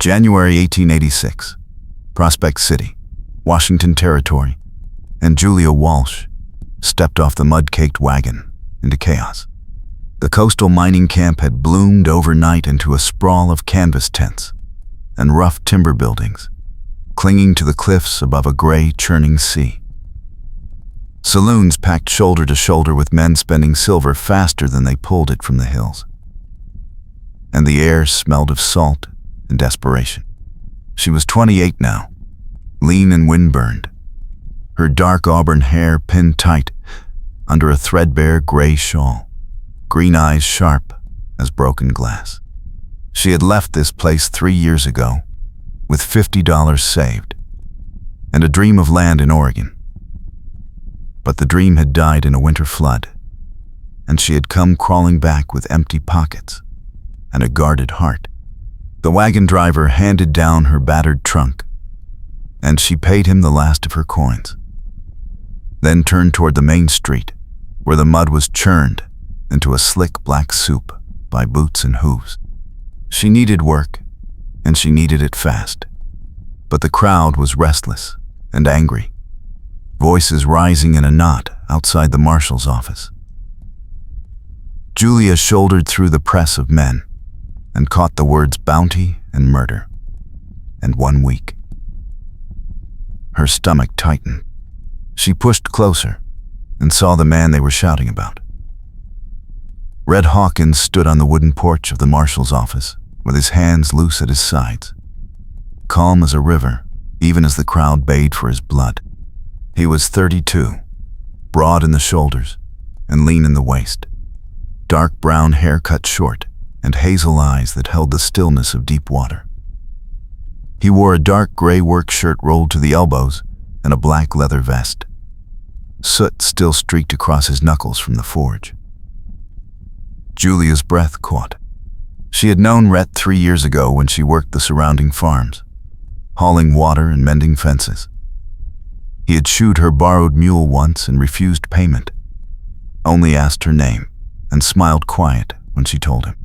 January 1886, Prospect City, Washington Territory, and Julia Walsh stepped off the mud-caked wagon into chaos. The coastal mining camp had bloomed overnight into a sprawl of canvas tents and rough timber buildings, clinging to the cliffs above a gray, churning sea. Saloons packed shoulder to shoulder with men spending silver faster than they pulled it from the hills. And the air smelled of salt and desperation. She was 28 now, lean and windburned, her dark auburn hair pinned tight under a threadbare gray shawl, green eyes sharp as broken glass. She had left this place 3 years ago with $50 saved and a dream of land in Oregon. But the dream had died in a winter flood, and she had come crawling back with empty pockets and a guarded heart. The wagon driver handed down her battered trunk, and she paid him the last of her coins, then turned toward the main street, where the mud was churned into a slick black soup by boots and hooves. She needed work, and she needed it fast. But the crowd was restless and angry, voices rising in a knot outside the marshal's office. Julia shouldered through the press of men and caught the words bounty and murder, and 1 week. Her stomach tightened. She pushed closer and saw the man they were shouting about. Red Hawkins stood on the wooden porch of the marshal's office with his hands loose at his sides, calm as a river, even as the crowd bayed for his blood. He was 32, broad in the shoulders and lean in the waist, dark brown hair cut short, and hazel eyes that held the stillness of deep water. He wore a dark gray work shirt rolled to the elbows and a black leather vest. Soot still streaked across his knuckles from the forge. Julia's breath caught. She had known Rhett 3 years ago when she worked the surrounding farms, hauling water and mending fences. He had shoed her borrowed mule once and refused payment, only asked her name and smiled quiet when she told him.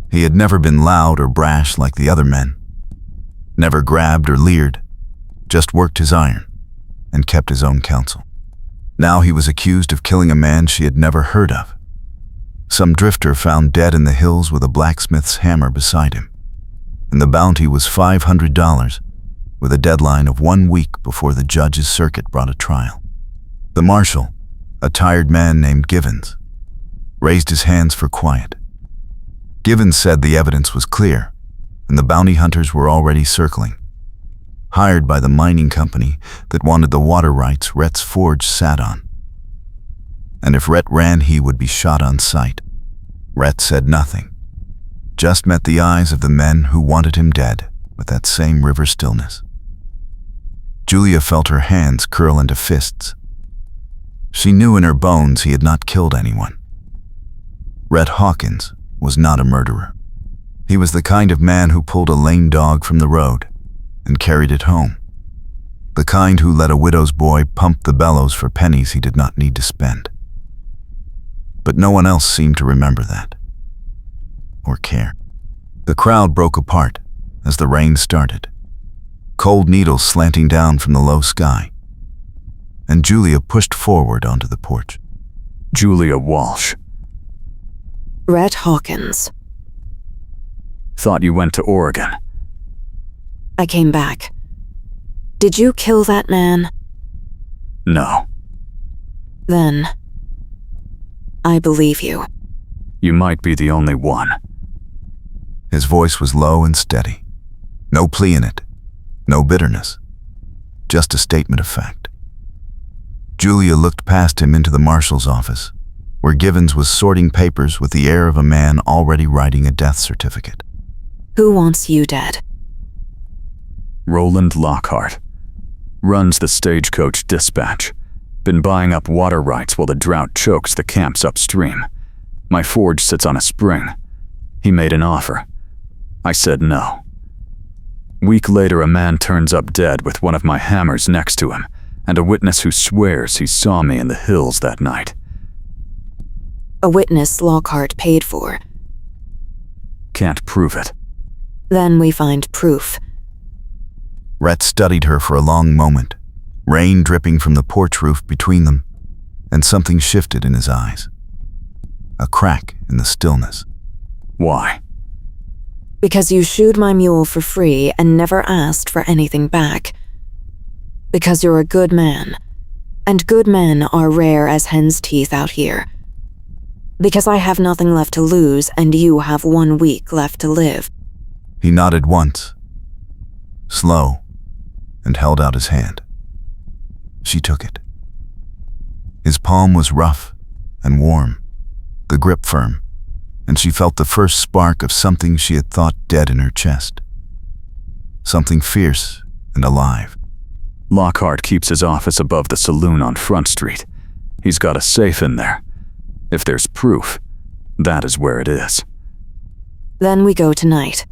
He had never been loud or brash like the other men, never grabbed or leered, just worked his iron and kept his own counsel. Now he was accused of killing a man she had never heard of, some drifter found dead in the hills with a blacksmith's hammer beside him, and the bounty was $500 with a deadline of 1 week before the judge's circuit brought a trial. The marshal, a tired man named Givens, raised his hands for quiet. Givens said the evidence was clear, and the bounty hunters were already circling, hired by the mining company that wanted the water rights Rhett's forge sat on. And if Rhett ran, he would be shot on sight. Rhett said nothing, just met the eyes of the men who wanted him dead with that same river stillness. Julia felt her hands curl into fists. She knew in her bones he had not killed anyone. Red Hawkins was not a murderer. He was the kind of man who pulled a lame dog from the road and carried it home, the kind who let a widow's boy pump the bellows for pennies he did not need to spend. But no one else seemed to remember that or care. The crowd broke apart as the rain started, cold needles slanting down from the low sky, and Julia pushed forward onto the porch. Julia Walsh. Rhett Hawkins. Thought you went to Oregon. I came back. Did you kill that man? No. Then, I believe you. You might be the only one. His voice was low and steady. No plea in it, no bitterness, just a statement of fact. Julia looked past him into the marshal's office, where Givens was sorting papers with the air of a man already writing a death certificate. Who wants you dead? Roland Lockhart. Runs the Stagecoach Dispatch. Been buying up water rights while the drought chokes the camps upstream. My forge sits on a spring. He made an offer. I said no. Week later, a man turns up dead with one of my hammers next to him, and a witness who swears he saw me in the hills that night. A witness Lockhart paid for. Can't prove it. Then we find proof. Rhett studied her for a long moment, rain dripping from the porch roof between them, and something shifted in his eyes. A crack in the stillness. Why? Because you shoed my mule for free and never asked for anything back. Because you're a good man, and good men are rare as hen's teeth out here. Because I have nothing left to lose and you have 1 week left to live. He nodded once, slow, and held out his hand. She took it. His palm was rough and warm, the grip firm, and she felt the first spark of something she had thought dead in her chest. Something fierce and alive. Lockhart keeps his office above the saloon on Front Street. He's got a safe in there. If there's proof, that is where it is. Then we go tonight.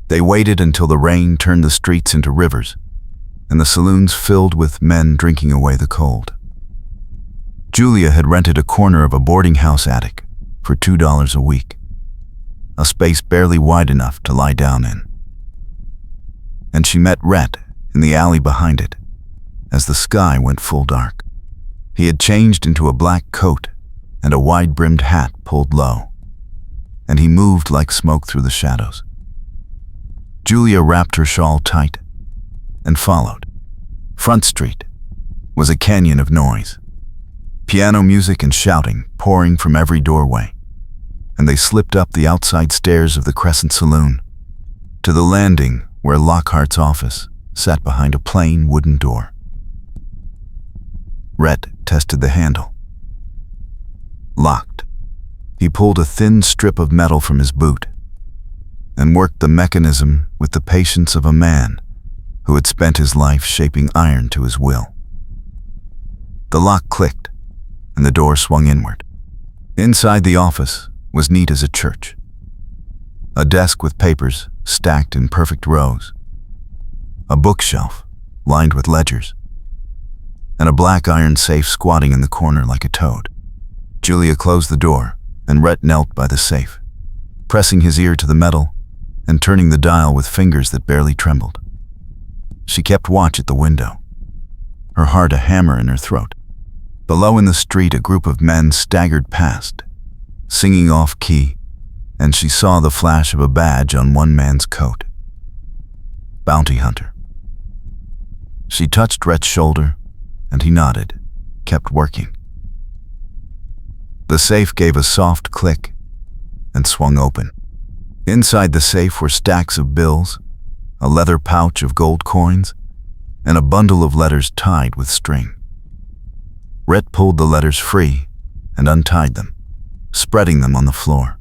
They waited until the rain turned the streets into rivers, and the saloons filled with men drinking away the cold. Julia had rented a corner of a boarding house attic for $2 a week, a space barely wide enough to lie down in. And she met Rhett in the alley behind it, as the sky went full dark. He had changed into a black coat and a wide-brimmed hat pulled low, and he moved like smoke through the shadows. Julia wrapped her shawl tight and followed. Front Street was a canyon of noise, piano music and shouting pouring from every doorway, and they slipped up the outside stairs of the Crescent Saloon to the landing where Lockhart's office sat behind a plain wooden door. Rhett tested the handle. Locked. He pulled a thin strip of metal from his boot and worked the mechanism with the patience of a man who had spent his life shaping iron to his will. The lock clicked, and the door swung inward. Inside the office was neat as a church. A desk with papers stacked in perfect rows, a bookshelf lined with ledgers, and a black iron safe squatting in the corner like a toad. Julia closed the door, and Rhett knelt by the safe, pressing his ear to the metal and turning the dial with fingers that barely trembled. She kept watch at the window, her heart a hammer in her throat. Below in the street, a group of men staggered past, singing off-key, and she saw the flash of a badge on one man's coat. Bounty Hunter. She touched Rhett's shoulder, and he nodded, kept working. The safe gave a soft click and swung open. Inside the safe were stacks of bills, a leather pouch of gold coins, and a bundle of letters tied with string. Rhett pulled the letters free and untied them, spreading them on the floor.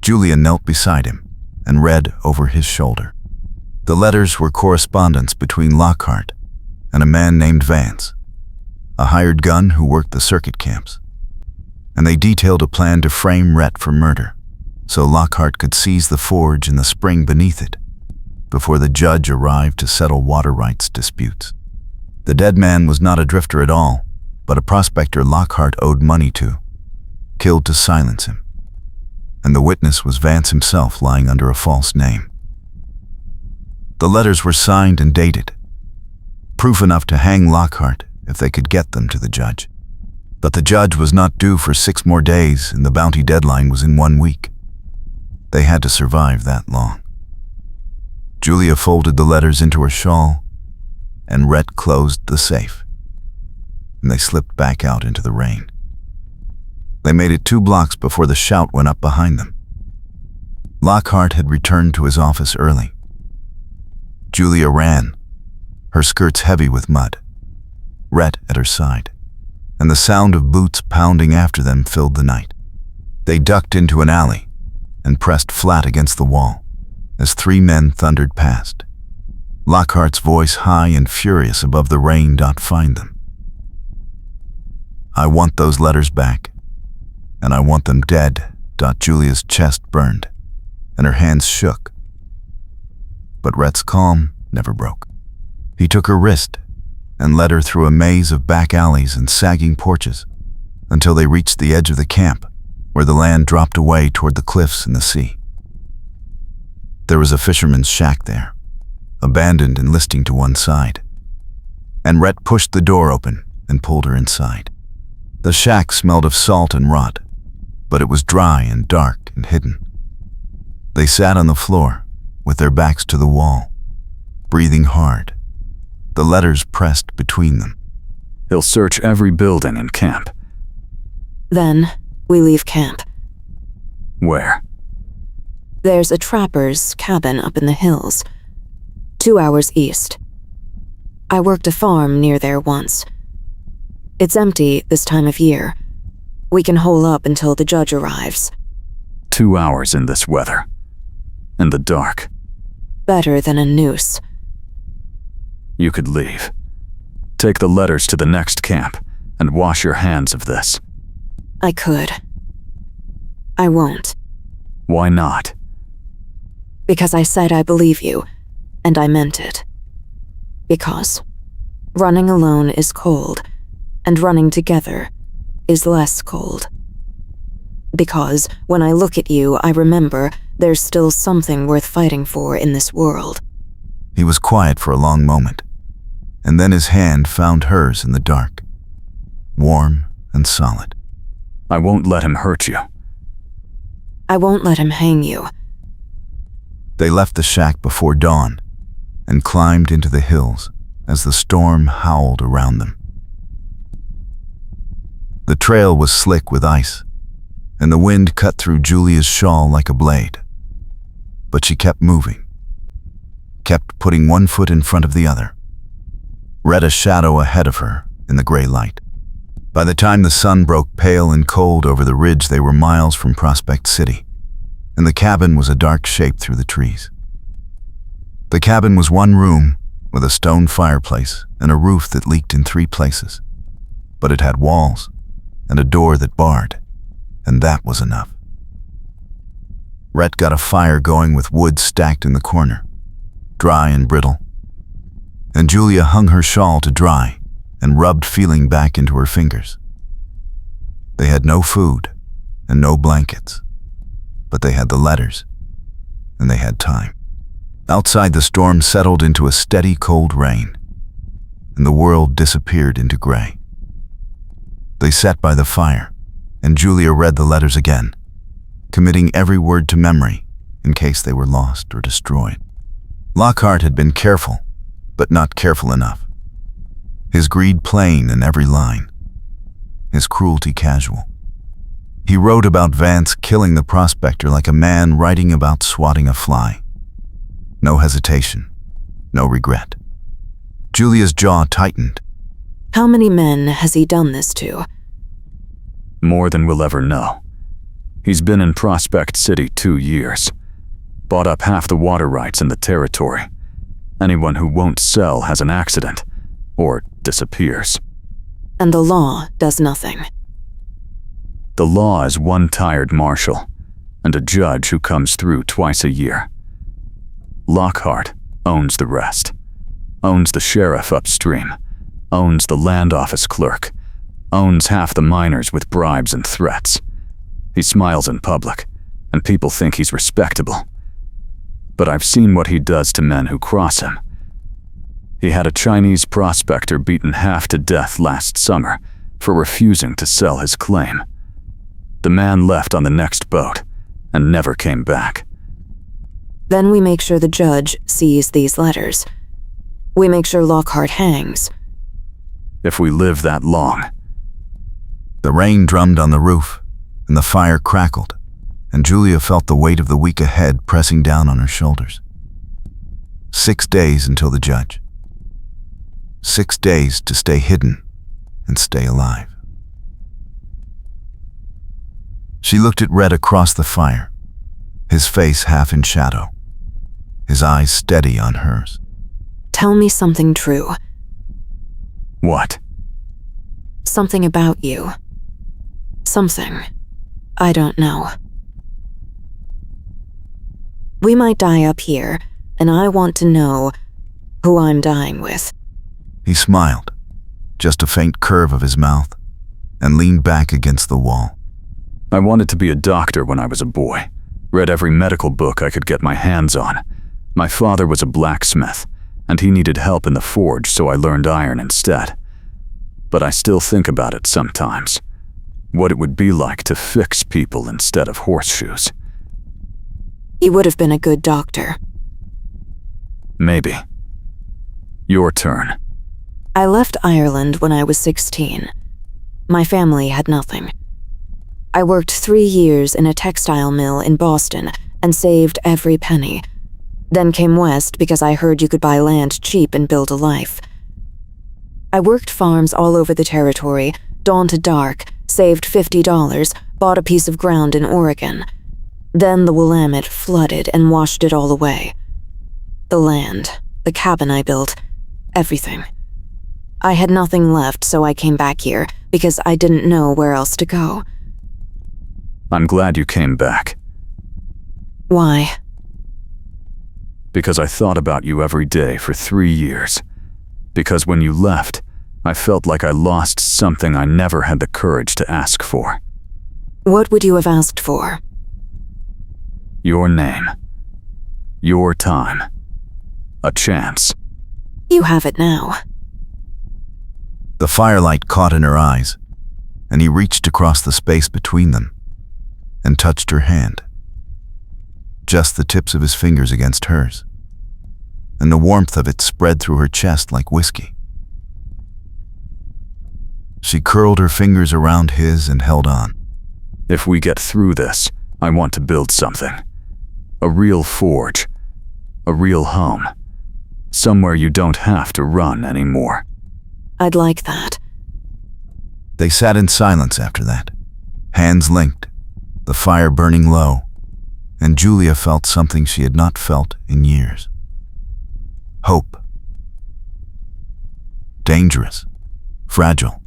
Julia knelt beside him and read over his shoulder. The letters were correspondence between Lockhart and a man named Vance, a hired gun who worked the circuit camps, and they detailed a plan to frame Rhett for murder, so Lockhart could seize the forge and the spring beneath it before the judge arrived to settle water rights disputes. The dead man was not a drifter at all, but a prospector Lockhart owed money to, killed to silence him, and the witness was Vance himself lying under a false name. The letters were signed and dated, proof enough to hang Lockhart if they could get them to the judge. But the judge was not due for 6 more days, and the bounty deadline was in 1 week. They had to survive that long. Julia folded the letters into her shawl, and Rhett closed the safe, and they slipped back out into the rain. They made it 2 blocks before the shout went up behind them. Lockhart had returned to his office early. Julia ran, her skirts heavy with mud, Rhett at her side, and the sound of boots pounding after them filled the night. They ducked into an alley and pressed flat against the wall as 3 men thundered past, Lockhart's voice high and furious above the rain. "Find them. I want those letters back, and I want them dead." Julia's chest burned, and her hands shook. But Rhett's calm never broke. He took her wrist and led her through a maze of back alleys and sagging porches until they reached the edge of the camp, where the land dropped away toward the cliffs and the sea. There was a fisherman's shack there, abandoned and listing to one side. And Rhett pushed the door open and pulled her inside. The shack smelled of salt and rot, but it was dry and dark and hidden. They sat on the floor, with their backs to the wall, breathing hard, the letters pressed between them. He'll search every building in camp. Then we leave camp. Where? There's a trapper's cabin up in the hills, 2 hours east. I worked a farm near there once. It's empty this time of year. We can hole up until the judge arrives. 2 hours in this weather. In the dark. Better than a noose. You could leave. Take the letters to the next camp and wash your hands of this. I could. I won't. Why not? Because I said I believe you, and I meant it. Because running alone is cold, and running together is less cold. Because when I look at you, I remember there's still something worth fighting for in this world. He was quiet for a long moment, and then his hand found hers in the dark, warm and solid. I won't let him hurt you. I won't let him hang you. They left the shack before dawn and climbed into the hills as the storm howled around them. The trail was slick with ice, and the wind cut through Julia's shawl like a blade. But she kept moving, kept putting one foot in front of the other, read a shadow ahead of her in the gray light. By the time the sun broke pale and cold over the ridge, they were miles from Prospect City, and the cabin was a dark shape through the trees. The cabin was one room with a stone fireplace and a roof that leaked in 3 places, but it had walls and a door that barred, and that was enough. Rhett got a fire going with wood stacked in the corner, dry and brittle, and Julia hung her shawl to dry and rubbed feeling back into her fingers. They had no food and no blankets, but they had the letters, and they had time. Outside, the storm settled into a steady cold rain, and the world disappeared into gray. They sat by the fire, and Julia read the letters again, committing every word to memory in case they were lost or destroyed. Lockhart had been careful, but not careful enough. His greed plain in every line, his cruelty casual. He wrote about Vance killing the prospector like a man writing about swatting a fly. No hesitation, no regret. Julia's jaw tightened. How many men has he done this to? More than we'll ever know. He's been in Prospect City 2 years. Bought up half the water rights in the territory. Anyone who won't sell has an accident, or disappears. And the law does nothing. The law is one tired marshal, and a judge who comes through twice a year. Lockhart owns the rest. Owns the sheriff upstream. Owns the land office clerk. Owns half the miners with bribes and threats. He smiles in public, and people think he's respectable. But I've seen what he does to men who cross him. He had a Chinese prospector beaten half to death last summer for refusing to sell his claim. The man left on the next boat and never came back. Then we make sure the judge sees these letters. We make sure Lockhart hangs. If we live that long. The rain drummed on the roof, and the fire crackled, and Julia felt the weight of the week ahead pressing down on her shoulders. 6 days until the judge. 6 days to stay hidden and stay alive. She looked at Red across the fire, his face half in shadow, his eyes steady on hers. Tell me something true. What? Something about you. Something. I don't know. We might die up here, and I want to know who I'm dying with. He smiled, just a faint curve of his mouth, and leaned back against the wall. I wanted to be a doctor when I was a boy. Read every medical book I could get my hands on. My father was a blacksmith, and he needed help in the forge, so I learned iron instead. But I still think about it sometimes. What it would be like to fix people instead of horseshoes. You would have been a good doctor. Maybe. Your turn. I left Ireland when I was 16. My family had nothing. I worked 3 years in a textile mill in Boston and saved every penny. Then came west because I heard you could buy land cheap and build a life. I worked farms all over the territory, dawn to dark, saved $50, bought a piece of ground in Oregon. Then the Willamette flooded and washed it all away. The land, the cabin I built, everything. I had nothing left, so I came back here because I didn't know where else to go. I'm glad you came back. Why? Because I thought about you every day for 3 years. Because when you left, I felt like I lost something I never had the courage to ask for. What would you have asked for? Your name. Your time. A chance. You have it now. The firelight caught in her eyes, and he reached across the space between them and touched her hand. Just the tips of his fingers against hers, and the warmth of it spread through her chest like whiskey. She curled her fingers around his and held on. If we get through this, I want to build something. A real forge. A real home. Somewhere you don't have to run anymore. I'd like that. They sat in silence after that, hands linked, the fire burning low, and Julia felt something she had not felt in years. Hope. Dangerous, fragile,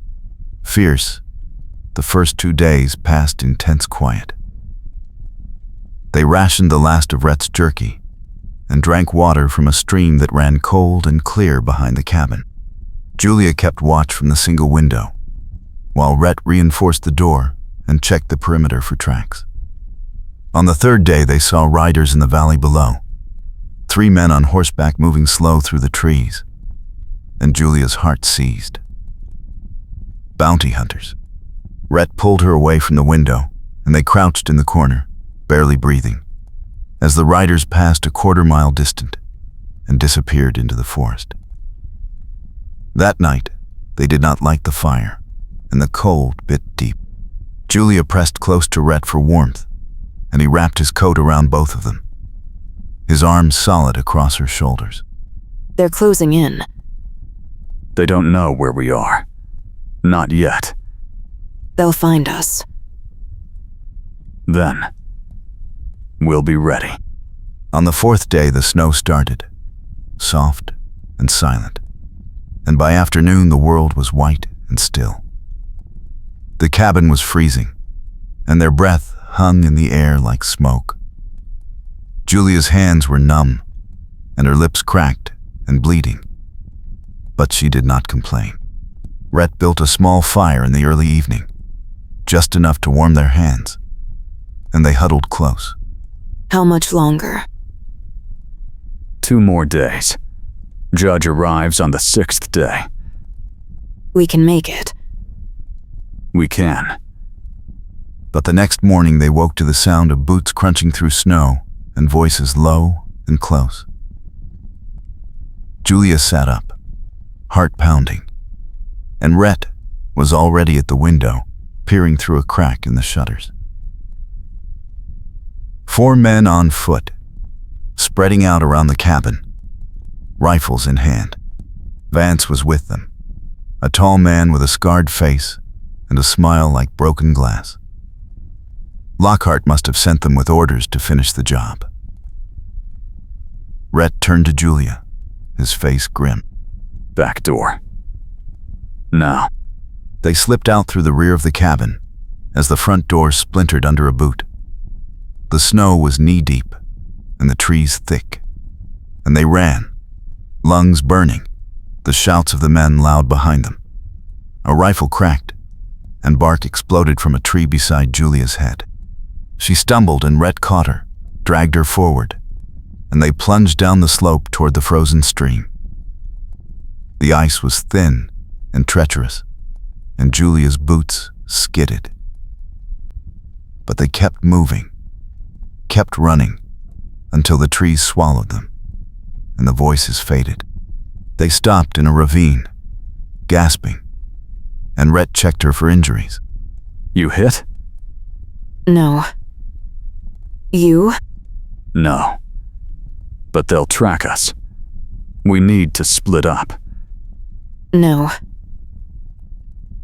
fierce. The first 2 days passed in tense quiet. They rationed the last of Rhett's jerky and drank water from a stream that ran cold and clear behind the cabin. Julia kept watch from the single window, while Rhett reinforced the door and checked the perimeter for tracks. On the 3rd day, they saw riders in the valley below, 3 men on horseback moving slow through the trees, and Julia's heart seized. Bounty hunters. Rhett pulled her away from the window, and they crouched in the corner, barely breathing, as the riders passed a 1/4 mile distant and disappeared into the forest. That night, they did not light the fire, and the cold bit deep. Julia pressed close to Rhett for warmth, and he wrapped his coat around both of them, his arms solid across her shoulders. They're closing in. They don't know where we are. Not yet. They'll find us. Then, we'll be ready. On the 4th day, the snow started, soft and silent, and by afternoon the world was white and still. The cabin was freezing, and their breath hung in the air like smoke. Julia's hands were numb, and her lips cracked and bleeding, but she did not complain. Rhett built a small fire in the early evening, just enough to warm their hands, and they huddled close. How much longer? 2 more days. Judge arrives on the 6th day. We can make it. We can. But the next morning they woke to the sound of boots crunching through snow and voices low and close. Julia sat up, heart pounding, and Rhett was already at the window, peering through a crack in the shutters. 4 men on foot, spreading out around the cabin, rifles in hand. Vance was with them, a tall man with a scarred face and a smile like broken glass. Lockhart must have sent them with orders to finish the job. Rhett turned to Julia, his face grim. Back door. Now. They slipped out through the rear of the cabin as the front door splintered under a boot. The snow was knee-deep and the trees thick, and they ran, lungs burning, the shouts of the men loud behind them. A rifle cracked, and bark exploded from a tree beside Julia's head. She stumbled and Rhett caught her, dragged her forward, and they plunged down the slope toward the frozen stream. The ice was thin and treacherous, and Julia's boots skidded. But they kept moving, kept running, until the trees swallowed them, and the voices faded. They stopped in a ravine, gasping, and Rhett checked her for injuries. You hit? No. You? No. But they'll track us. We need to split up. No.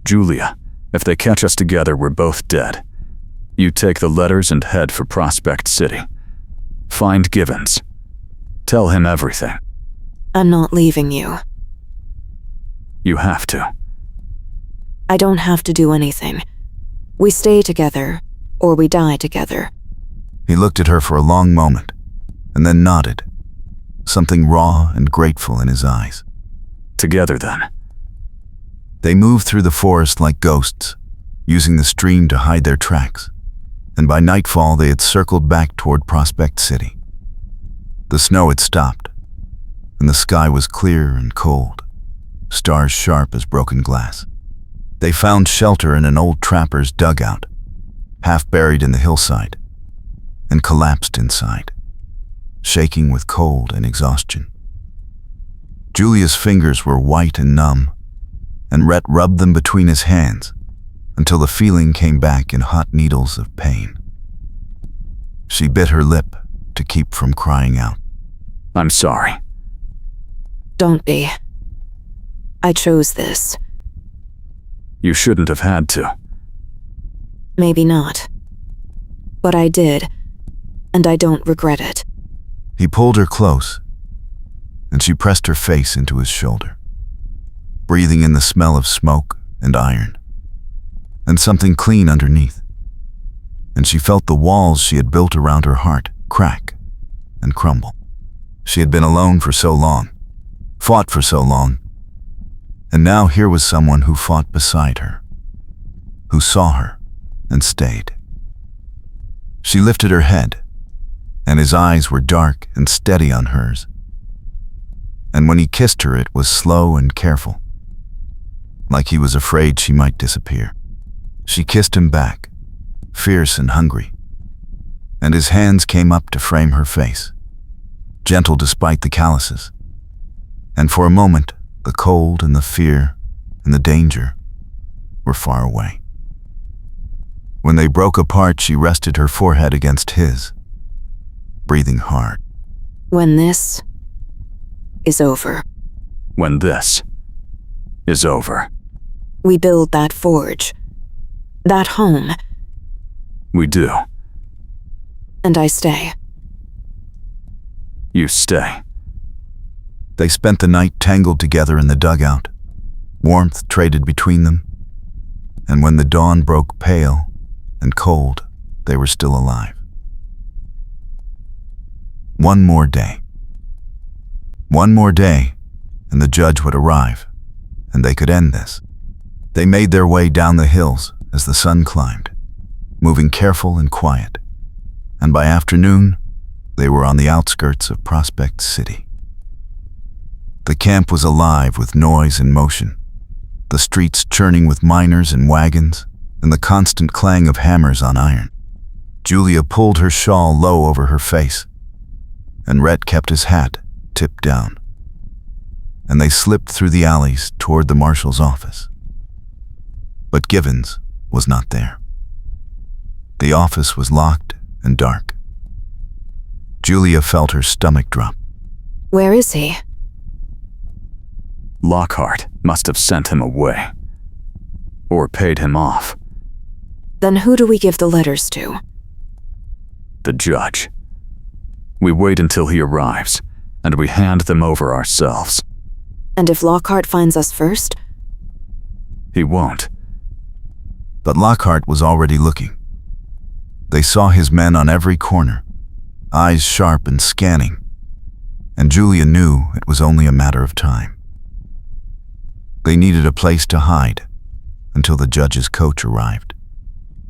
Julia, if they catch us together, we're both dead. You take the letters and head for Prospect City. Find Givens. Tell him everything. I'm not leaving you. You have to. I don't have to do anything. We stay together, or we die together. He looked at her for a long moment, and then nodded, something raw and grateful in his eyes. Together, then. They moved through the forest like ghosts, using the stream to hide their tracks, and by nightfall they had circled back toward Prospect City. The snow had stopped, and the sky was clear and cold, stars sharp as broken glass. They found shelter in an old trapper's dugout, half buried in the hillside, and collapsed inside, shaking with cold and exhaustion. Julia's fingers were white and numb, and Rhett rubbed them between his hands until the feeling came back in hot needles of pain. She bit her lip to keep from crying out. I'm sorry. Don't be. I chose this. You shouldn't have had to. Maybe not. But I did, and I don't regret it. He pulled her close, and she pressed her face into his shoulder, breathing in the smell of smoke and iron, and something clean underneath. And she felt the walls she had built around her heart crack and crumble. She had been alone for so long, fought for so long, and now here was someone who fought beside her, who saw her and stayed. She lifted her head, and his eyes were dark and steady on hers. And when he kissed her, it was slow and careful, like he was afraid she might disappear. She kissed him back, fierce and hungry, and his hands came up to frame her face, gentle despite the calluses. And for a moment, the cold and the fear and the danger were far away. When they broke apart, she rested her forehead against his, breathing hard. When this is over. When this is over. We build that forge, that home, We do. and I stay. You stay. They spent the night tangled together in the dugout, warmth traded between them, and when the dawn broke pale and cold, they were still alive. One more day. One more day, and the judge would arrive, and they could end this. They made their way down the hills as the sun climbed, moving careful and quiet, and by afternoon, they were on the outskirts of Prospect City. The camp was alive with noise and motion, the streets churning with miners and wagons, and the constant clang of hammers on iron. Julia pulled her shawl low over her face, and Rhett kept his hat tipped down, and they slipped through the alleys toward the marshal's office. But Givens was not there. The office was locked and dark. Julia felt her stomach drop. Where is he? Lockhart must have sent him away. Or paid him off. Then who do we give the letters to? The judge. We wait until he arrives, and we hand them over ourselves. And if Lockhart finds us first? He won't. But Lockhart was already looking. They saw his men on every corner, eyes sharp and scanning, and Julia knew it was only a matter of time. They needed a place to hide until the judge's coach arrived.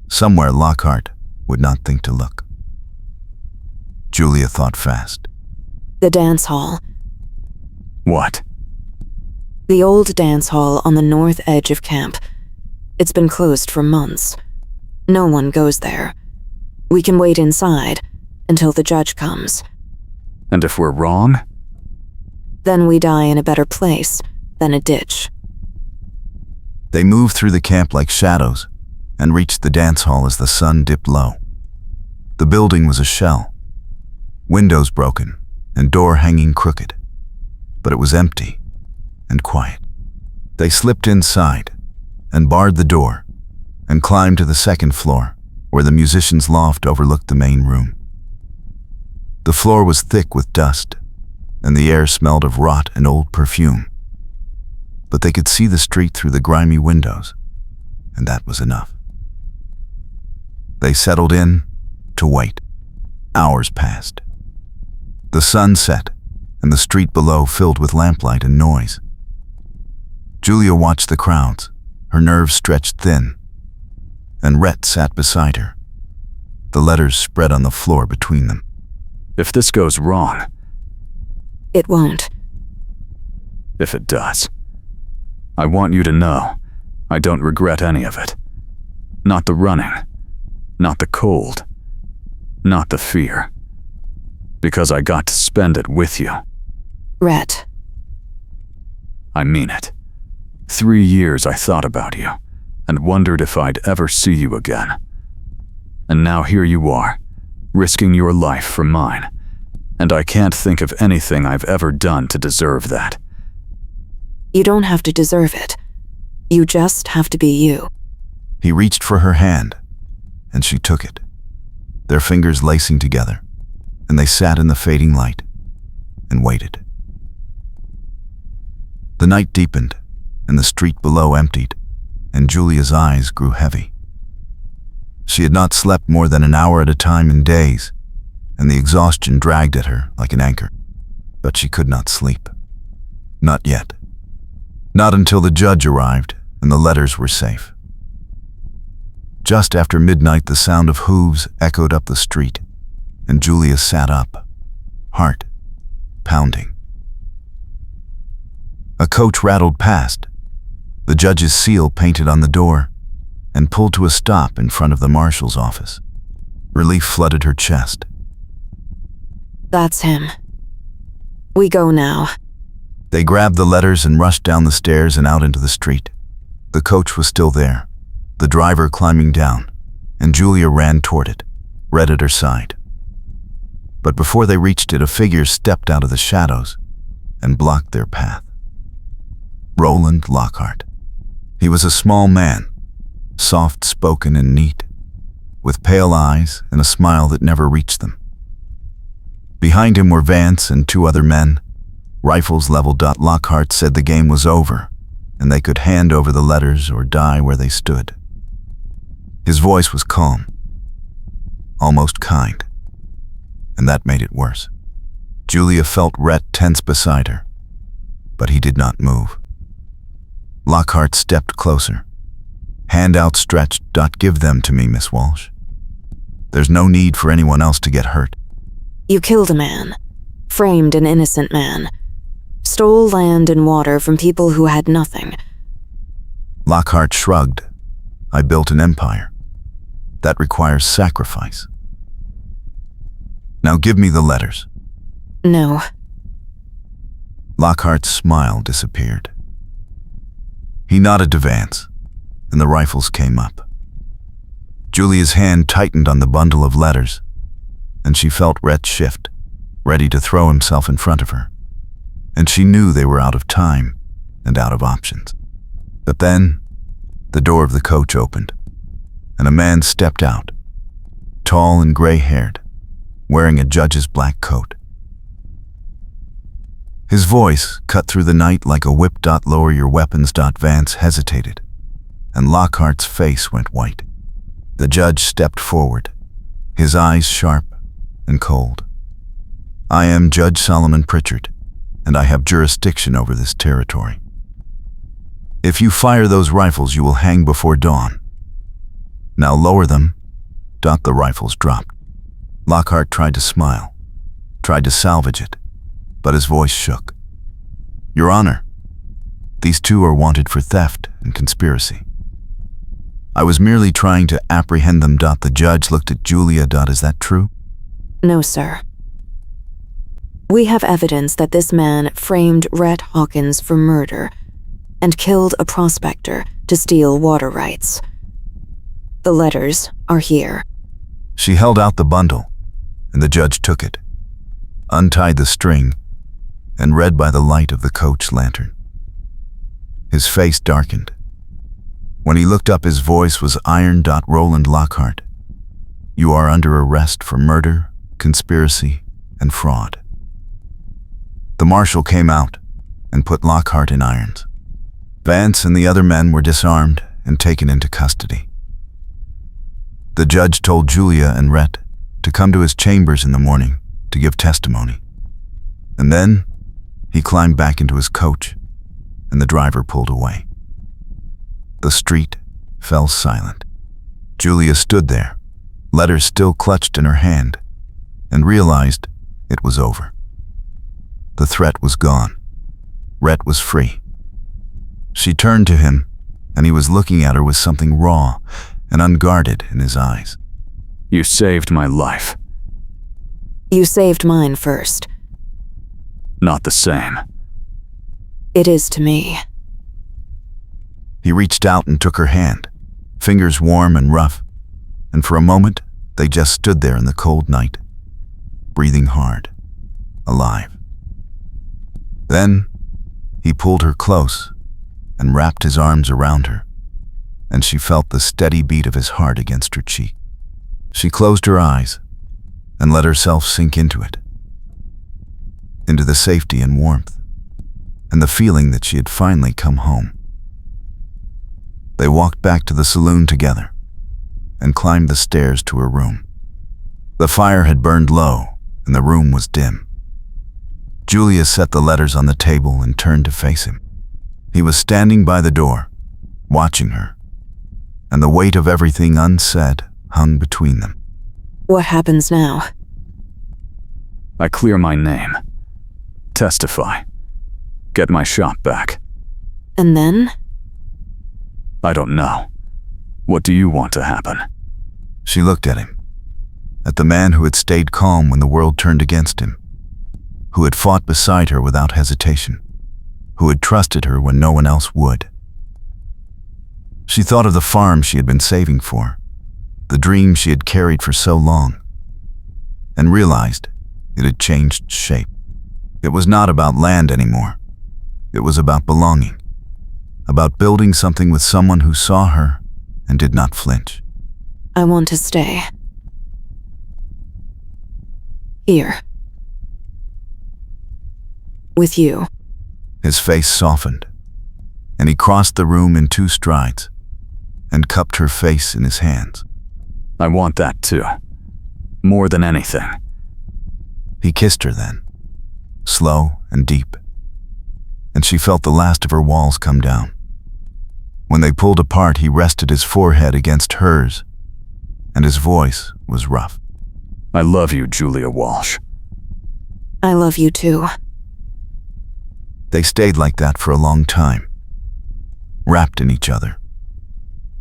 Somewhere Lockhart would not think to look. Julia thought fast. The dance hall. What? The old dance hall on the north edge of camp. It's been closed for months. No one goes there. We can wait inside until the judge comes. And if we're wrong? Then we die in a better place than a ditch. They moved through the camp like shadows and reached the dance hall as the sun dipped low. The building was a shell, windows broken and door hanging crooked, but it was empty and quiet. They slipped inside and barred the door and climbed to the second floor where the musician's loft overlooked the main room. The floor was thick with dust and the air smelled of rot and old perfume, but they could see the street through the grimy windows, and that was enough. They settled in to wait. Hours passed. The sun set, and the street below filled with lamplight and noise. Julia watched the crowds, her nerves stretched thin, and Rhett sat beside her, the letters spread on the floor between them. If this goes wrong. It won't. If it does. I want you to know, I don't regret any of it. Not the running, not the cold, not the fear. Because I got to spend it with you. Rhett. I mean it. 3 years I thought about you, and wondered if I'd ever see you again. And now here you are, risking your life for mine, and I can't think of anything I've ever done to deserve that. You don't have to deserve it. You just have to be you. He reached for her hand, and she took it, their fingers lacing together, and they sat in the fading light and waited. The night deepened, and the street below emptied, and Julia's eyes grew heavy. She had not slept more than an hour at a time in days, and the exhaustion dragged at her like an anchor. But she could not sleep. Not yet. Not until the judge arrived and the letters were safe. Just after midnight, the sound of hooves echoed up the street, and Julia sat up, heart pounding. A coach rattled past, the judge's seal painted on the door, and pulled to a stop in front of the marshal's office. Relief flooded her chest. That's him. We go now. They grabbed the letters and rushed down the stairs and out into the street. The coach was still there, the driver climbing down, and Julia ran toward it, Rhett at her side. But before they reached it, a figure stepped out of the shadows and blocked their path. Roland Lockhart. He was a small man, soft-spoken and neat, with pale eyes and a smile that never reached them. Behind him were Vance and 2 other men, rifles leveled. Lockhart said the game was over, and they could hand over the letters or die where they stood. His voice was calm, almost kind, and that made it worse. Julia felt Rhett tense beside her, but he did not move. Lockhart stepped closer, hand outstretched. Give them to me, Miss Walsh. There's no need for anyone else to get hurt. You killed a man, framed an innocent man, stole land and water from people who had nothing. Lockhart shrugged. I built an empire. That requires sacrifice. Now give me the letters. No. Lockhart's smile disappeared. He nodded to Vance, and the rifles came up. Julia's hand tightened on the bundle of letters, and she felt Rhett shift, ready to throw himself in front of her. And she knew they were out of time and out of options. But then, the door of the coach opened, and a man stepped out, tall and gray-haired, wearing a judge's black coat. His voice cut through the night like a whip. Lower your weapons. Vance hesitated, and Lockhart's face went white. The judge stepped forward, his eyes sharp and cold. I am Judge Solomon Pritchard, and I have jurisdiction over this territory. If you fire those rifles, you will hang before dawn. Now lower them. The rifles dropped. Lockhart tried to smile, tried to salvage it, but his voice shook. "Your Honor, these two are wanted for theft and conspiracy. I was merely trying to apprehend them." The judge looked at Julia. "Is that true?" No, sir. We have evidence that this man framed Rhett Hawkins for murder and killed a prospector to steal water rights. The letters are here." She held out the bundle, and the judge took it, untied the string, and read by the light of the coach lantern. His face darkened. When he looked up, his voice was iron. "Roland Lockhart, you are under arrest for murder, conspiracy, and fraud." The marshal came out and put Lockhart in irons. Vance and the other men were disarmed and taken into custody. The judge told Julia and Rhett to come to his chambers in the morning to give testimony. And then he climbed back into his coach, and the driver pulled away. The street fell silent. Julia stood there, letters still clutched in her hand, and realized it was over. The threat was gone. Rhett was free. She turned to him, and he was looking at her with something raw and unguarded in his eyes. "You saved my life." You saved mine first. "Not the same." It is to me. He reached out and took her hand, fingers warm and rough, and for a moment they just stood there in the cold night, breathing hard, alive. Then he pulled her close and wrapped his arms around her, and she felt the steady beat of his heart against her cheek. She closed her eyes and let herself sink into it, into the safety and warmth, and the feeling that she had finally come home. They walked back to the saloon together and climbed the stairs to her room. The fire had burned low and the room was dim. Julia set the letters on the table and turned to face him. He was standing by the door, watching her, and the weight of everything unsaid hung between them. What happens now? "I clear my name. Testify. Get my shop back." And then? "I don't know. What do you want to happen?" She looked at him, at the man who had stayed calm when the world turned against him, who had fought beside her without hesitation, who had trusted her when no one else would. She thought of the farm she had been saving for, the dream she had carried for so long, and realized it had changed shape. It was not about land anymore. It was about belonging, about building something with someone who saw her and did not flinch. I want to stay. Here. With you. His face softened, and he crossed the room in 2 strides and cupped her face in his hands. "I want that too. More than anything." He kissed her then, slow and deep, and she felt the last of her walls come down. When they pulled apart, he rested his forehead against hers, and his voice was rough. "I love you, Julia Walsh." I love you too. They stayed like that for a long time, wrapped in each other,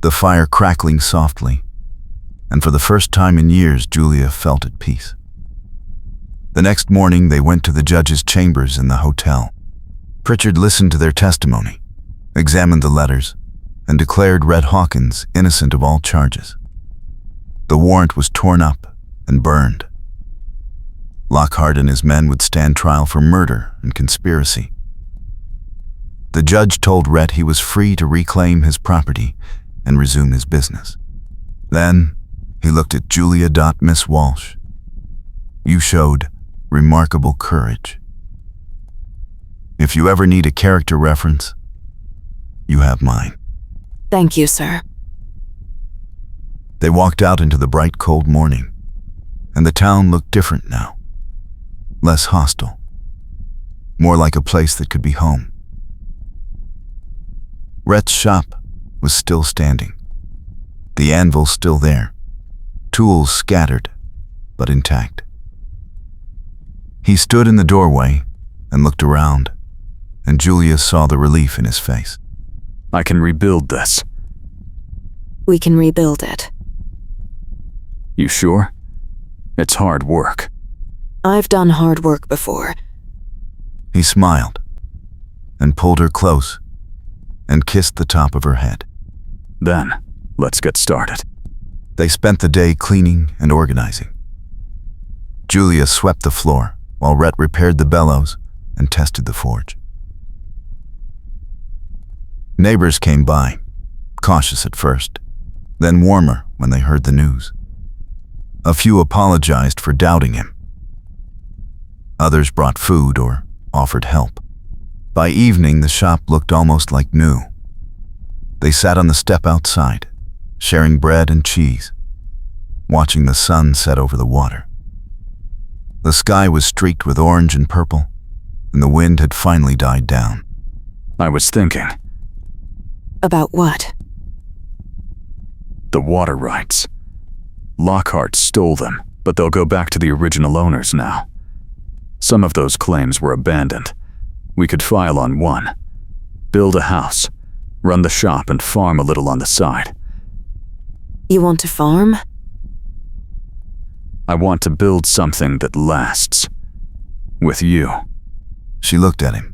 the fire crackling softly, and for the first time in years, Julia felt at peace. The next morning, they went to the judge's chambers in the hotel. Pritchard listened to their testimony, examined the letters, and declared Rhett Hawkins innocent of all charges. The warrant was torn up and burned. Lockhart and his men would stand trial for murder and conspiracy. The judge told Rhett he was free to reclaim his property and resume his business. Then he looked at Julia. "Miss Walsh, you showed remarkable courage. If you ever need a character reference, you have mine." Thank you, sir. They walked out into the bright, cold morning, and the town looked different now. Less hostile. More like a place that could be home. Rhett's shop was still standing. The anvil still there. Tools scattered, but intact. He stood in the doorway and looked around, and Julia saw the relief in his face. I can rebuild this. We can rebuild it. You sure? It's hard work. I've done hard work before. He smiled and pulled her close and kissed the top of her head. Then, let's get started. They spent the day cleaning and organizing. Julia swept the floor while Rhett repaired the bellows and tested the forge. Neighbors came by, cautious at first, then warmer when they heard the news. A few apologized for doubting him. Others brought food or offered help. By evening, the shop looked almost like new. They sat on the step outside, sharing bread and cheese, watching the sun set over the water. The sky was streaked with orange and purple, and the wind had finally died down. I was thinking, About what? the water rights. Lockhart stole them, but they'll go back to the original owners now. Some of those claims were abandoned. We could file on one, build a house, run the shop, and farm a little on the side. You want to farm? I want to build something that lasts. With you. She looked at him,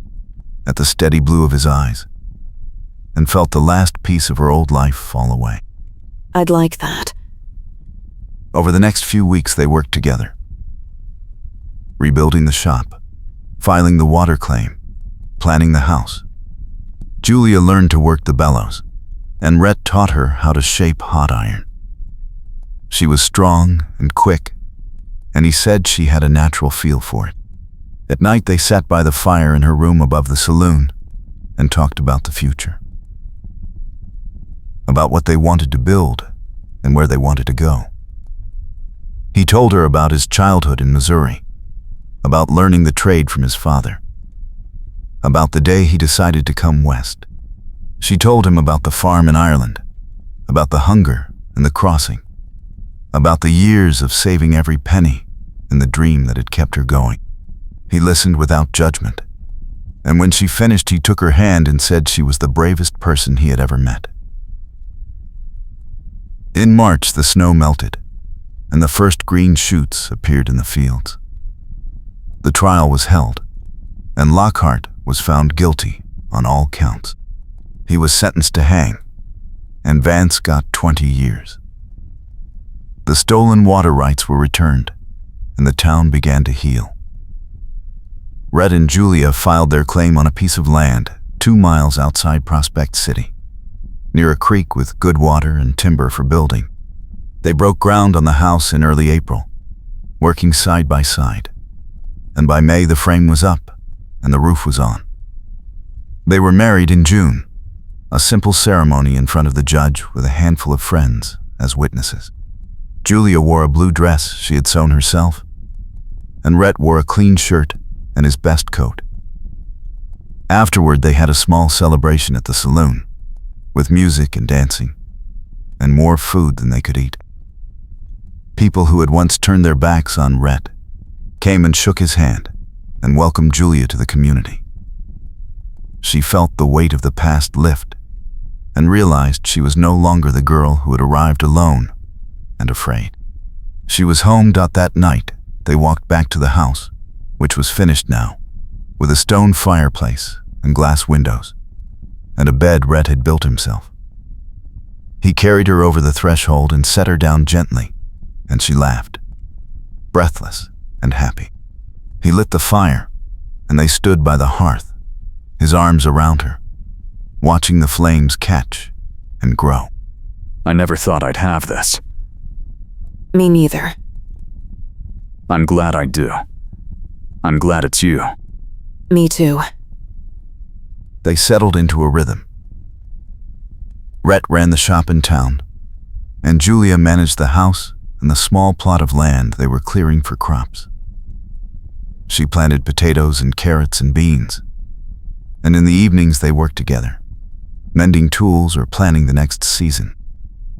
at the steady blue of his eyes, and felt the last piece of her old life fall away. I'd like that. Over the next few weeks, they worked together, rebuilding the shop, filing the water claim, planning the house. Julia learned to work the bellows, and Rhett taught her how to shape hot iron. She was strong and quick, and he said she had a natural feel for it. At night, they sat by the fire in her room above the saloon and talked about the future, about what they wanted to build and where they wanted to go. He told her about his childhood in Missouri, about learning the trade from his father, about the day he decided to come west. She told him about the farm in Ireland, about the hunger and the crossing, about the years of saving every penny and the dream that had kept her going. He listened without judgment, and when she finished, he took her hand and said she was the bravest person he had ever met. In March, the snow melted, and the first green shoots appeared in the fields. The trial was held, and Lockhart was found guilty on all counts. He was sentenced to hang, and Vance got 20 years. The stolen water rights were returned, and the town began to heal. Rhett and Julia filed their claim on a piece of land 2 miles outside Prospect City, near a creek with good water and timber for building. They broke ground on the house in early April, working side by side, and by May the frame was up and the roof was on. They were married in June, a simple ceremony in front of the judge with a handful of friends as witnesses. Julia wore a blue dress she had sewn herself, and Rhett wore a clean shirt and his best coat. Afterward, they had a small celebration at the saloon, with music and dancing, and more food than they could eat. People who had once turned their backs on Rhett came and shook his hand and welcomed Julia to the community. She felt the weight of the past lift and realized she was no longer the girl who had arrived alone and afraid. She was home. That night, they walked back to the house, which was finished now, with a stone fireplace and glass windows, and a bed Rhett had built himself. He carried her over the threshold and set her down gently, and she laughed, breathless and happy. He lit the fire, and they stood by the hearth, his arms around her, watching the flames catch and grow. I never thought I'd have this. Me neither. I'm glad I do. I'm glad it's you. Me too. They settled into a rhythm. Rhett ran the shop in town, and Julia managed the house and the small plot of land they were clearing for crops. She planted potatoes and carrots and beans, and in the evenings they worked together, mending tools or planning the next season.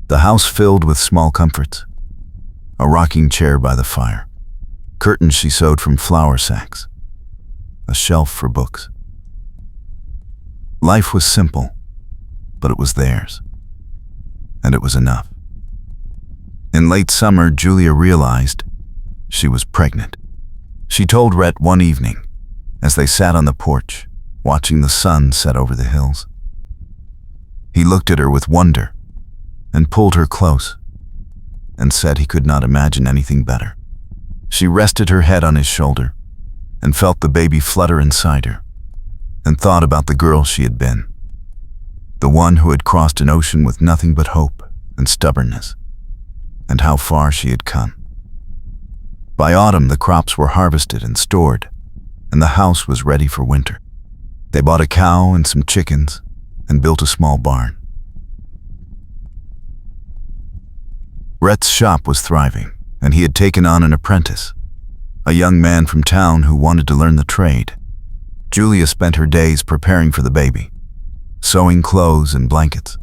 The house filled with small comforts, a rocking chair by the fire, curtains she sewed from flour sacks, a shelf for books. Life was simple, but it was theirs, and it was enough. In late summer, Julia realized she was pregnant. She told Rhett one evening, as they sat on the porch, watching the sun set over the hills. He looked at her with wonder and pulled her close and said he could not imagine anything better. She rested her head on his shoulder and felt the baby flutter inside her and thought about the girl she had been, the one who had crossed an ocean with nothing but hope and stubbornness, and how far she had come. By autumn, the crops were harvested and stored, and the house was ready for winter. They bought a cow and some chickens and built a small barn. Rhett's shop was thriving, and he had taken on an apprentice, a young man from town who wanted to learn the trade. Julia spent her days preparing for the baby, sewing clothes and blankets,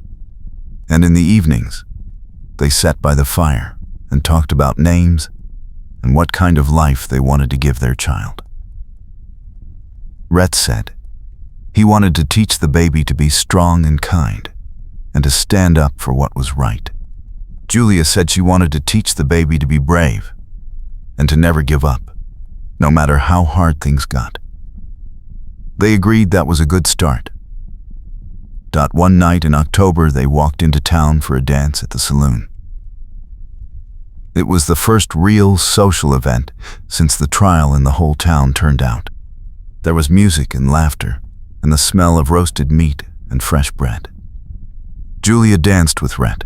and in the evenings, they sat by the fire and talked about names and what kind of life they wanted to give their child. Rhett said he wanted to teach the baby to be strong and kind and to stand up for what was right. Julia said she wanted to teach the baby to be brave and to never give up, no matter how hard things got. They agreed that was a good start. One night in October, they walked into town for a dance at the saloon. It was the first real social event since the trial in the whole town turned out. There was music and laughter and the smell of roasted meat and fresh bread. Julia danced with Rhett,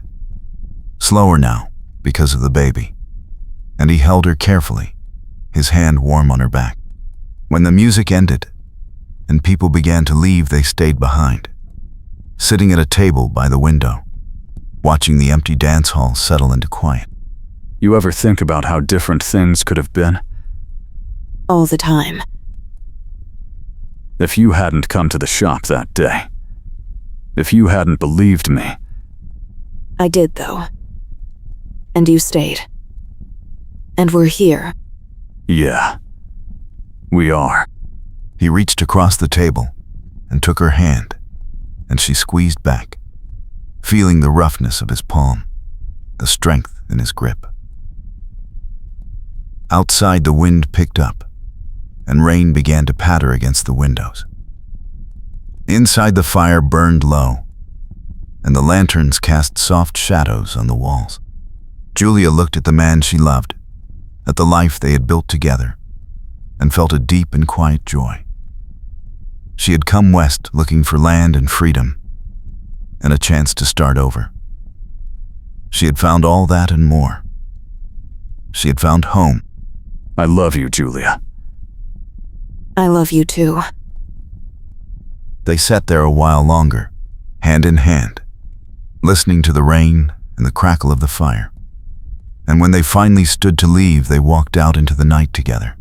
slower now because of the baby, and he held her carefully, his hand warm on her back. When the music ended and people began to leave, they stayed behind, sitting at a table by the window, watching the empty dance hall settle into quiet. You ever think about how different things could have been? All the time. If you hadn't come to the shop that day, if you hadn't believed me. I did, though. And you stayed. And we're here. Yeah, we are. He reached across the table and took her hand, and she squeezed back, feeling the roughness of his palm, the strength in his grip. Outside, the wind picked up, and rain began to patter against the windows. Inside, the fire burned low, and the lanterns cast soft shadows on the walls. Julia looked at the man she loved, at the life they had built together, and felt a deep and quiet joy. She had come west looking for land and freedom, and a chance to start over. She had found all that and more. She had found home. I love you, Julia. I love you too. They sat there a while longer, hand in hand, listening to the rain and the crackle of the fire. And when they finally stood to leave, they walked out into the night together,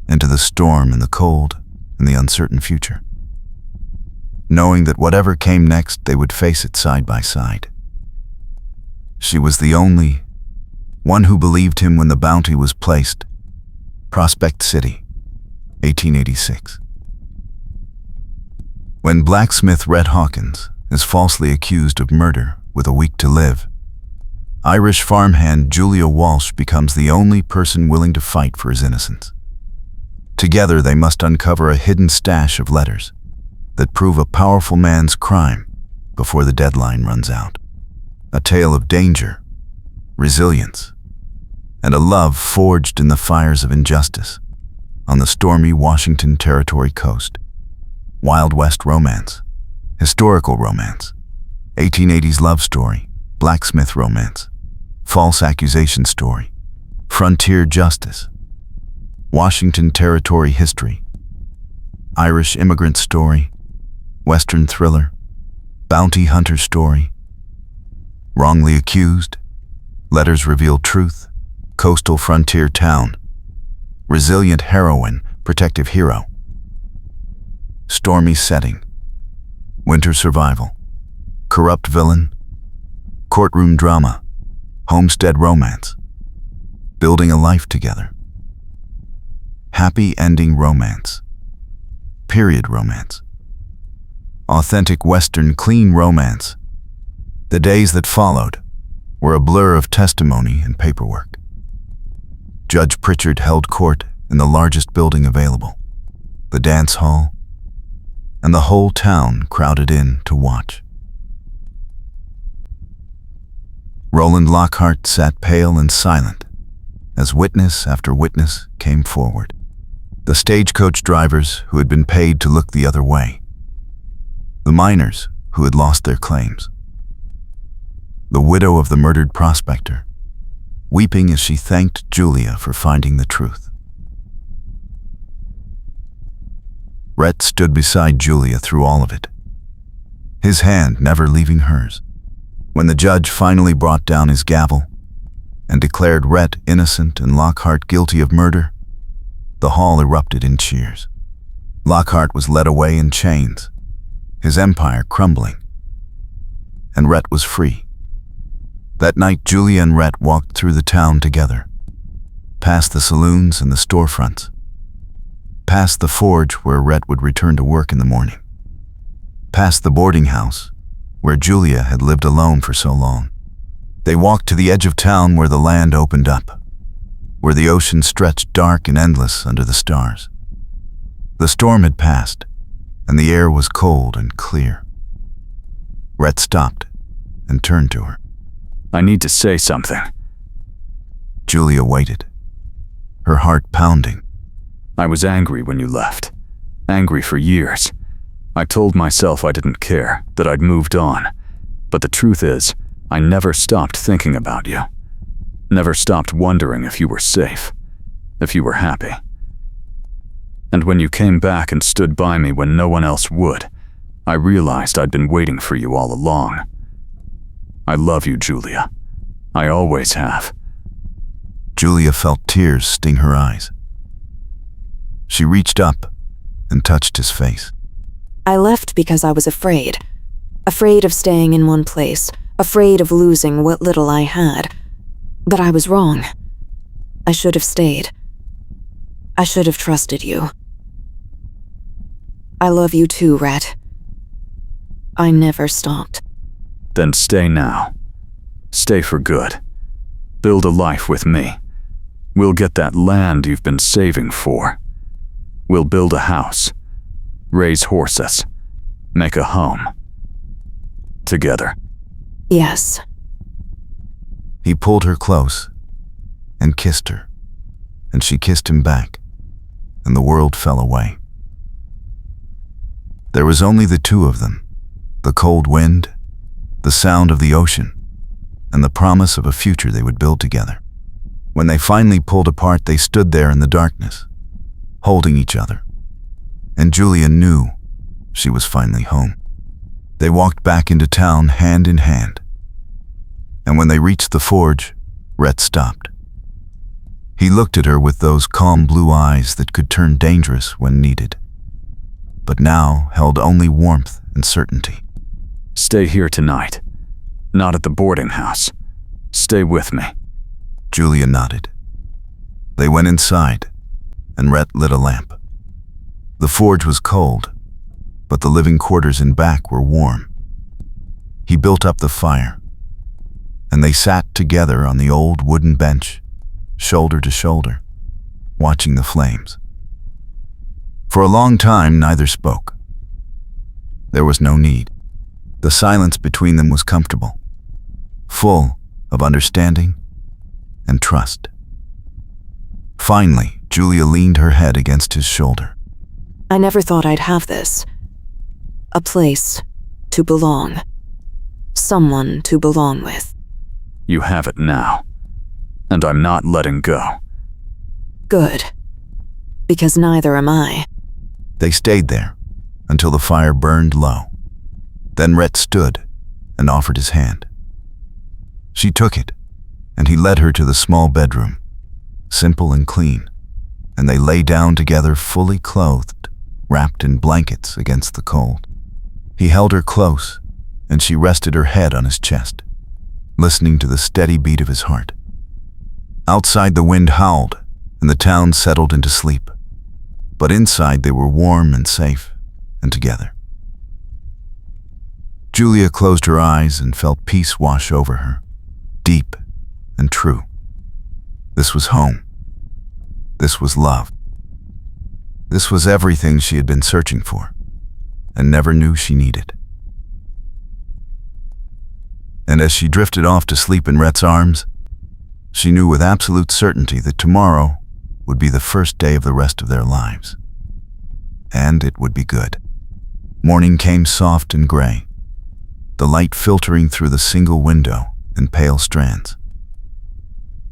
into the storm and the cold and the uncertain future, knowing that whatever came next, they would face it side by side. She was the only one who believed him when the bounty was placed. Prospect City, 1886. When blacksmith Rhett Hawkins is falsely accused of murder with a week to live, Irish farmhand Julia Walsh becomes the only person willing to fight for his innocence. Together, they must uncover a hidden stash of letters that prove a powerful man's crime before the deadline runs out. A tale of danger, resilience, and a love forged in the fires of injustice on the stormy Washington Territory coast. Wild West romance, historical romance, 1880s love story, blacksmith romance, false accusation story, frontier justice, Washington Territory history, Irish immigrant story, Western thriller, bounty hunter story, wrongly accused, letters reveal truth, coastal frontier town, resilient heroine, protective hero, stormy setting, winter survival, corrupt villain, courtroom drama, homestead romance, building a life together, happy ending romance. Period romance. Authentic Western clean romance. The days that followed were a blur of testimony and paperwork. Judge Pritchard held court in the largest building available, the dance hall, and the whole town crowded in to watch. Roland Lockhart sat pale and silent as witness after witness came forward. The stagecoach drivers who had been paid to look the other way. The miners who had lost their claims. The widow of the murdered prospector, weeping as she thanked Julia for finding the truth. Rhett stood beside Julia through all of it, his hand never leaving hers. When the judge finally brought down his gavel and declared Rhett innocent and Lockhart guilty of murder, the hall erupted in cheers. Lockhart was led away in chains, his empire crumbling, and Rhett was free. That night, Julia and Rhett walked through the town together, past the saloons and the storefronts, past the forge where Rhett would return to work in the morning, past the boarding house where Julia had lived alone for so long. They walked to the edge of town where the land opened up, where the ocean stretched dark and endless under the stars. The storm had passed, and the air was cold and clear. Rhett stopped and turned to her. I need to say something. Julia waited, her heart pounding. I was angry when you left. Angry for years. I told myself I didn't care, that I'd moved on. But the truth is, I never stopped thinking about you. Never stopped wondering if you were safe, if you were happy. And when you came back and stood by me when no one else would, I realized I'd been waiting for you all along. I love you, Julia. I always have. Julia felt tears sting her eyes. She reached up and touched his face. I left because I was afraid. Afraid of staying in one place, afraid of losing what little I had. But I was wrong. I should have stayed. I should have trusted you. I love you too, Rhett. I never stopped. Then stay now. Stay for good. Build a life with me. We'll get that land you've been saving for. We'll build a house, raise horses, make a home. Together. Yes. He pulled her close and kissed her, and she kissed him back, and the world fell away. There was only the two of them, the cold wind, the sound of the ocean, and the promise of a future they would build together. When they finally pulled apart, they stood there in the darkness, holding each other, and Julia knew she was finally home. They walked back into town hand in hand, and when they reached the forge, Rhett stopped. He looked at her with those calm blue eyes that could turn dangerous when needed, but now held only warmth and certainty. Stay here tonight. Not at the boarding house. Stay with me. Julia nodded. They went inside, and Rhett lit a lamp. The forge was cold, but the living quarters in back were warm. He built up the fire, and they sat together on the old wooden bench, shoulder to shoulder, watching the flames. For a long time, neither spoke. There was no need. The silence between them was comfortable, full of understanding and trust. Finally, Julia leaned her head against his shoulder. I never thought I'd have this. A place to belong. Someone to belong with. You have it now, and I'm not letting go. Good. Because neither am I. They stayed there until the fire burned low. Then Rhett stood and offered his hand. She took it, and he led her to the small bedroom, simple and clean, and they lay down together fully clothed, wrapped in blankets against the cold. He held her close, and she rested her head on his chest, listening to the steady beat of his heart. Outside, the wind howled, and the town settled into sleep. but inside they were warm and safe and together. Julia closed her eyes and felt peace wash over her, deep and true. This was home. This was love. This was everything she had been searching for and never knew she needed. And as she drifted off to sleep in Rhett's arms, she knew with absolute certainty that tomorrow would be the first day of the rest of their lives. And it would be good. Morning came soft and gray, the light filtering through the single window in pale strands.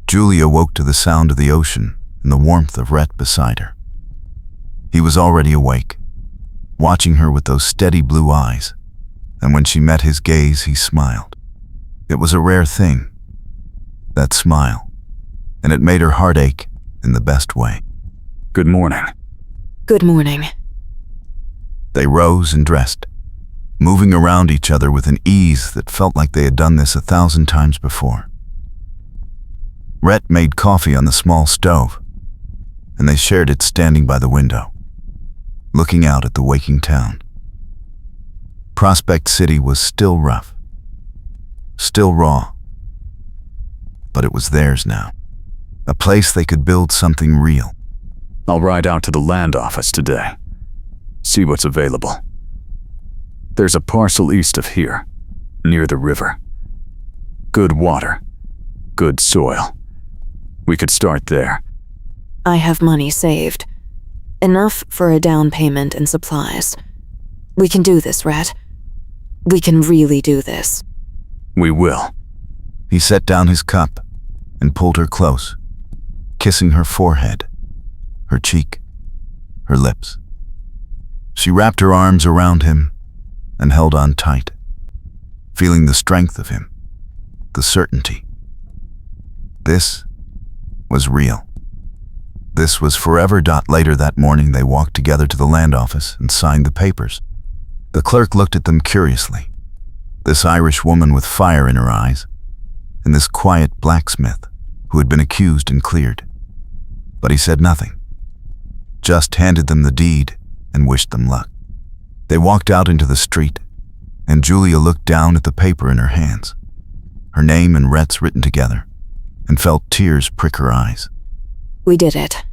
Julia woke to the sound of the ocean and the warmth of Rhett beside her. He was already awake, watching her with those steady blue eyes, and when she met his gaze, he smiled. It was a rare thing, that smile, and it made her heart ache in the best way. Good morning. Good morning. They rose and dressed, moving around each other with an ease that felt like they had done this 1,000 times before. Rhett made coffee on the small stove, and they shared it standing by the window, looking out at the waking town. Prospect City was still rough, still raw, but it was theirs now, a place they could build something real. I'll ride out to the land office today, see what's available. There's a parcel east of here, near the river. Good water, good soil. We could start there. I have money saved. Enough for a down payment and supplies. We can do this, Rhett. We can really do this. We will. He set down his cup and pulled her close, kissing her forehead, her cheek, her lips. She wrapped her arms around him and held on tight, feeling the strength of him, the certainty. This was real. This was forever. Later that morning, they walked together to the land office and signed the papers. The clerk looked at them curiously, this Irish woman with fire in her eyes, and this quiet blacksmith who had been accused and cleared. But he said nothing, just handed them the deed and wished them luck. They walked out into the street, and Julia looked down at the paper in her hands, her name and Rhett's written together, and felt tears prick her eyes. We did it.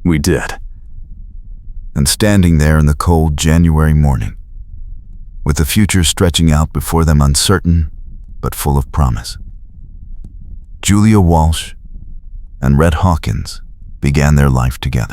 We did. And standing there in the cold January morning, with the future stretching out before them uncertain but full of promise, Julia Walsh and Rhett Hawkins began their life together.